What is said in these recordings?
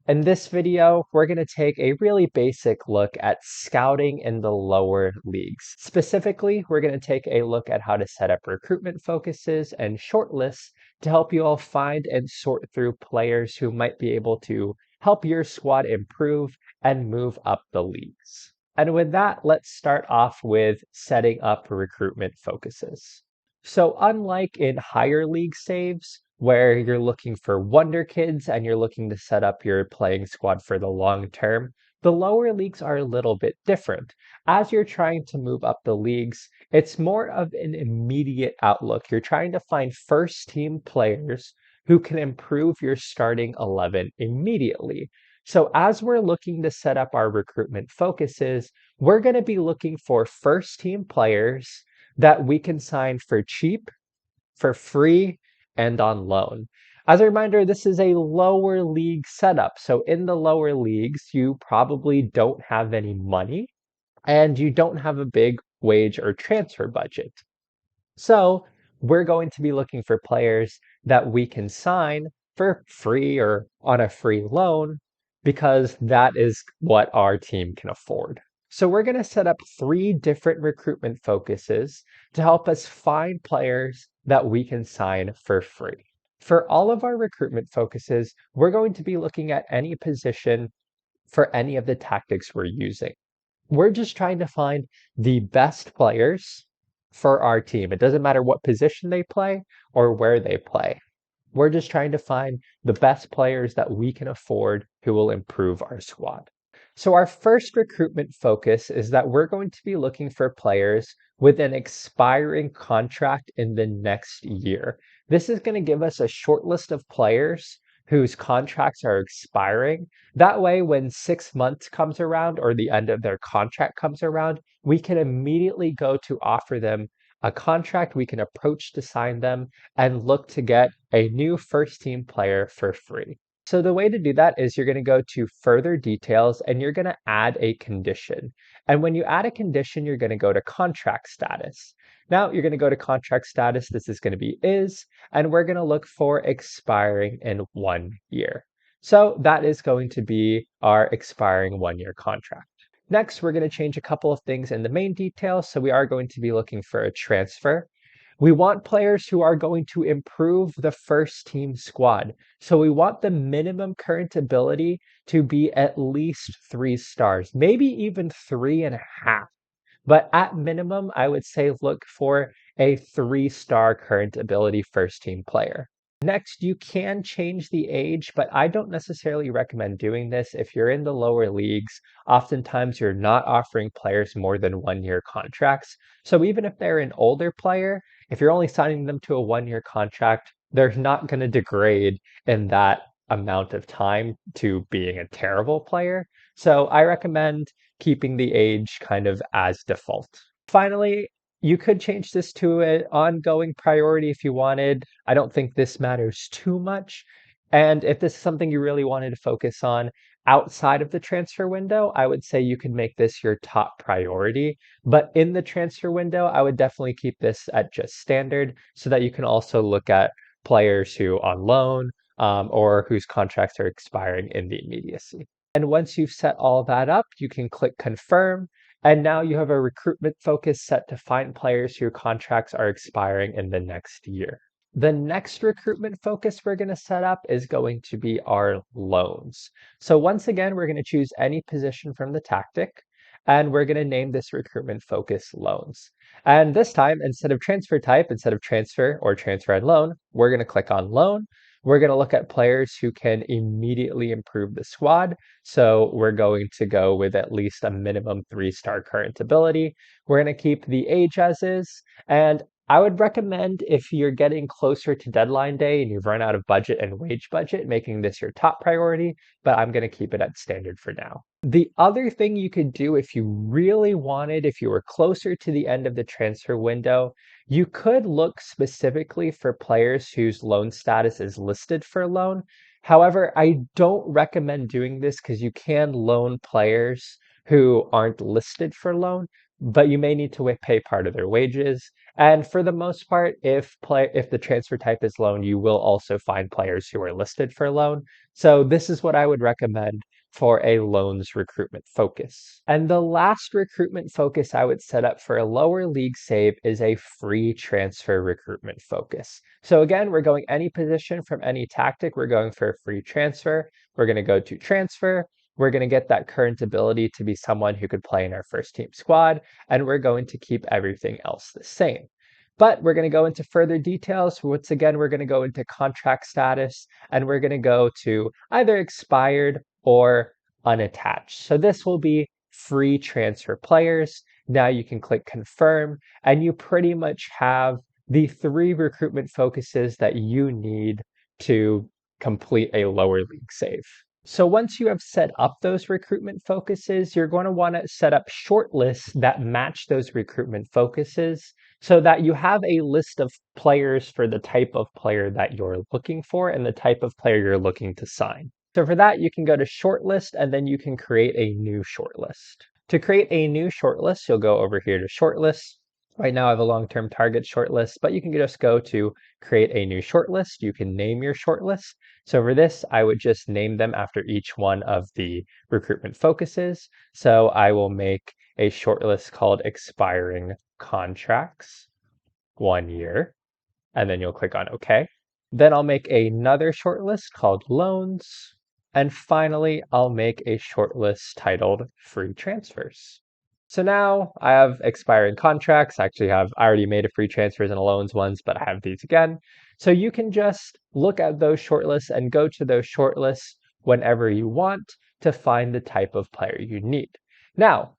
In this video, we're going to take a really basic look at scouting in the lower leagues. Specifically, we're going to take a look at how to set up recruitment focuses and shortlists to help you all find and sort through players who might be able to help your squad improve and move up the leagues. And with that, let's start off with setting up recruitment focuses. So unlike in higher league saves, where you're looking for wonder kids and you're looking to set up your playing squad for the long term, the lower leagues are a little bit different. As you're trying to move up the leagues, it's more of an immediate outlook. You're trying to find first team players who can improve your starting 11 immediately. So as we're looking to set up our recruitment focuses, we're going to be looking for first team players that we can sign for cheap, for free, and on loan. As a reminder, this is a lower league setup. So in the lower leagues, you probably don't have any money and you don't have a big wage or transfer budget. So we're going to be looking for players that we can sign for free or on a free loan because that is what our team can afford. So we're going to set up 3 different recruitment focuses to help us find players that we can sign for free. For all of our recruitment focuses, we're going to be looking at any position for any of the tactics we're using. We're just trying to find the best players for our team. It doesn't matter what position they play or where they play. We're just trying to find the best players that we can afford who will improve our squad. So our first recruitment focus is that we're going to be looking for players with an expiring contract in the next year. This is going to give us a short list of players whose contracts are expiring. That way, when 6 months comes around or the end of their contract comes around, we can immediately go to offer them a contract, we can approach to sign them and look to get a new first team player for free. So the way to do that is you're going to go to further details and you're going to add a condition. And when you add a condition, you're going to go to contract status. Now you're going to go to contract status. This is going to be is, and we're going to look for expiring in 1 year. So that is going to be our expiring 1-year contract. Next, we're going to change a couple of things in the main details. So we are going to be looking for a transfer. We want players who are going to improve the first team squad. So we want the minimum current ability to be at least 3 stars, maybe even 3.5. But at minimum, I would say look for a 3-star current ability first team player. Next, you can change the age, but I don't necessarily recommend doing this. If you're in the lower leagues, oftentimes you're not offering players more than 1-year contracts. So even if they're an older player, if you're only signing them to a 1-year contract, they're not going to degrade in that amount of time to being a terrible player. So I recommend keeping the age kind of as default. Finally, you could change this to an ongoing priority if you wanted. I don't think this matters too much. And if this is something you really wanted to focus on outside of the transfer window, I would say you could make this your top priority. But in the transfer window, I would definitely keep this at just standard so that you can also look at players who on loan or whose contracts are expiring in the immediacy. And once you've set all that up, you can click confirm. And now you have a recruitment focus set to find players whose contracts are expiring in the next year. The next recruitment focus we're going to set up is going to be our loans. So once again, we're going to choose any position from the tactic, and we're going to name this recruitment focus loans. And this time, instead of transfer type, instead of transfer or transfer and loan, we're going to click on loan. We're going to look at players who can immediately improve the squad. So we're going to go with at least a minimum 3-star current ability. We're going to keep the age as is. And I would recommend if you're getting closer to deadline day and you've run out of budget and wage budget, making this your top priority, but I'm going to keep it at standard for now. The other thing you could do if you really wanted, if you were closer to the end of the transfer window, you could look specifically for players whose loan status is listed for loan. However, I don't recommend doing this because you can loan players who aren't listed for loan, but you may need to pay part of their wages. And for the most part, if the transfer type is loan, you will also find players who are listed for loan. So this is what I would recommend for a loans recruitment focus. And the last recruitment focus I would set up for a lower league save is a free transfer recruitment focus. So again, we're going any position from any tactic. We're going for a free transfer. We're going to go to transfer. We're going to get that current ability to be someone who could play in our first team squad, and we're going to keep everything else the same. But we're going to go into further details. Once again, we're going to go into contract status, and we're going to go to either expired or unattached. So this will be free transfer players. Now you can click confirm, and you pretty much have the 3 recruitment focuses that you need to complete a lower league save. So once you have set up those recruitment focuses, you're going to want to set up shortlists that match those recruitment focuses so that you have a list of players for the type of player that you're looking for and the type of player you're looking to sign. So for that, you can go to shortlist and then you can create a new shortlist. To create a new shortlist, you'll go over here to shortlist. Right now I have a long-term target shortlist, but you can just go to create a new shortlist. You can name your shortlist. So for this, I would just name them after each one of the recruitment focuses. So I will make a shortlist called expiring contracts, 1 year, and then you'll click on OK. Then I'll make another shortlist called loans. And finally, I'll make a shortlist titled free transfers. So now I have expiring contracts. I already made a free transfers and a loans ones, but I have these again. So you can just look at those shortlists and go to those shortlists whenever you want to find the type of player you need. Now,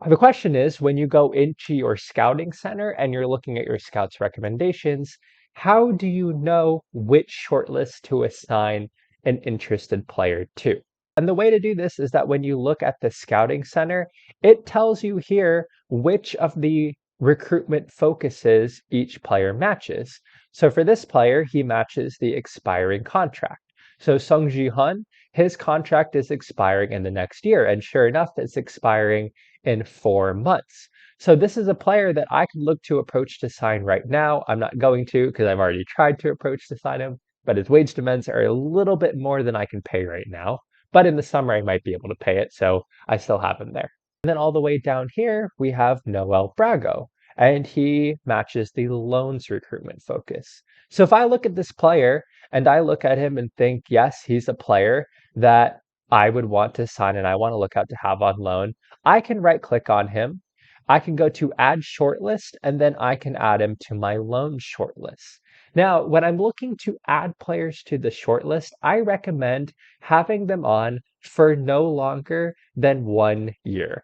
the question is, when you go into your scouting center and you're looking at your scouts recommendations, how do you know which shortlist to assign an interested player to? And the way to do this is that when you look at the scouting center, it tells you here which of the recruitment focuses each player matches. So for this player, he matches the expiring contract. So Sung Ji-hun, his contract is expiring in the next year. And sure enough, it's expiring in 4 months. So this is a player that I could look to approach to sign right now. I'm not going to because I've already tried to approach to sign him, but his wage demands are a little bit more than I can pay right now. But in the summer, I might be able to pay it, so I still have him there. And then all the way down here, we have Noel Brago, and he matches the loans recruitment focus. So if I look at this player and I look at him and think, yes, he's a player that I would want to sign and I want to look out to have on loan, I can right click on him. I can go to add shortlist and then I can add him to my loan shortlist. Now, when I'm looking to add players to the shortlist, I recommend having them on for no longer than 1 year.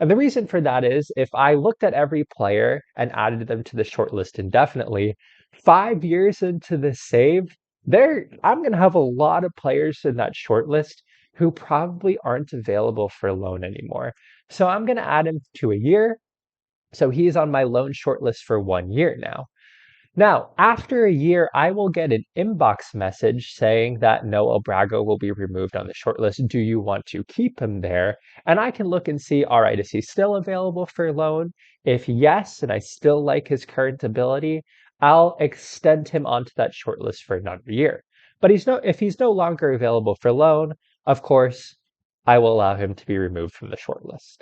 And the reason for that is if I looked at every player and added them to the shortlist indefinitely, 5 years into the save, I'm going to have a lot of players in that shortlist who probably aren't available for loan anymore. So I'm going to add him to a year. So he's on my loan shortlist for 1 year now. Now, after a year, I will get an inbox message saying that Noel Brago will be removed on the shortlist. Do you want to keep him there? And I can look and see, all right, is he still available for loan? If yes, and I still like his current ability, I'll extend him onto that shortlist for another year. But if he's no longer available for loan, of course, I will allow him to be removed from the shortlist.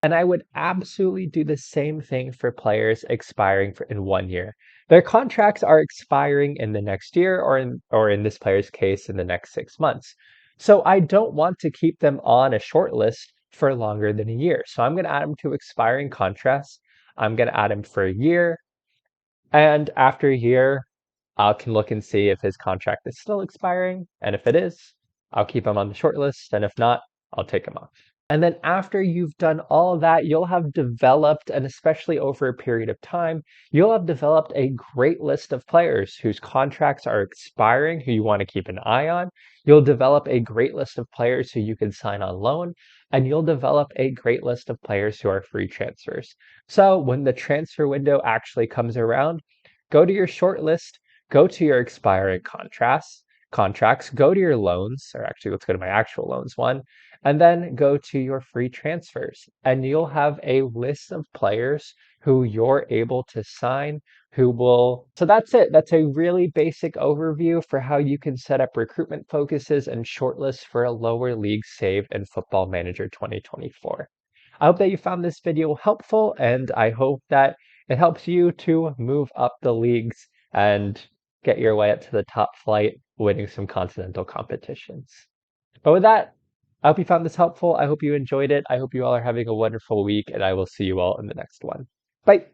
And I would absolutely do the same thing for players expiring in 1 year. Their contracts are expiring in the next year, or in this player's case, in the next 6 months. So I don't want to keep them on a short list for longer than a year. So I'm going to add them to expiring contracts. I'm going to add him for a year. And after a year, I can look and see if his contract is still expiring. And if it is, I'll keep him on the short list. And if not, I'll take him off. And then after you've done all of that, you'll have developed, and especially over a period of time, you'll have developed a great list of players whose contracts are expiring, who you want to keep an eye on. You'll develop a great list of players who you can sign on loan, and you'll develop a great list of players who are free transfers. So when the transfer window actually comes around, go to your short list, go to your expiring contracts, contracts, go to your loans, or actually let's go to my actual loans one, and then go to your free transfers. And you'll have a list of players who you're able to sign who will. So that's it. That's a really basic overview for how you can set up recruitment focuses and shortlists for a lower league save in Football Manager 2024. I hope that you found this video helpful, and I hope that it helps you to move up the leagues and get your way up to the top flight, winning some continental competitions. But with that, I hope you found this helpful. I hope you enjoyed it. I hope you all are having a wonderful week, and I will see you all in the next one. Bye.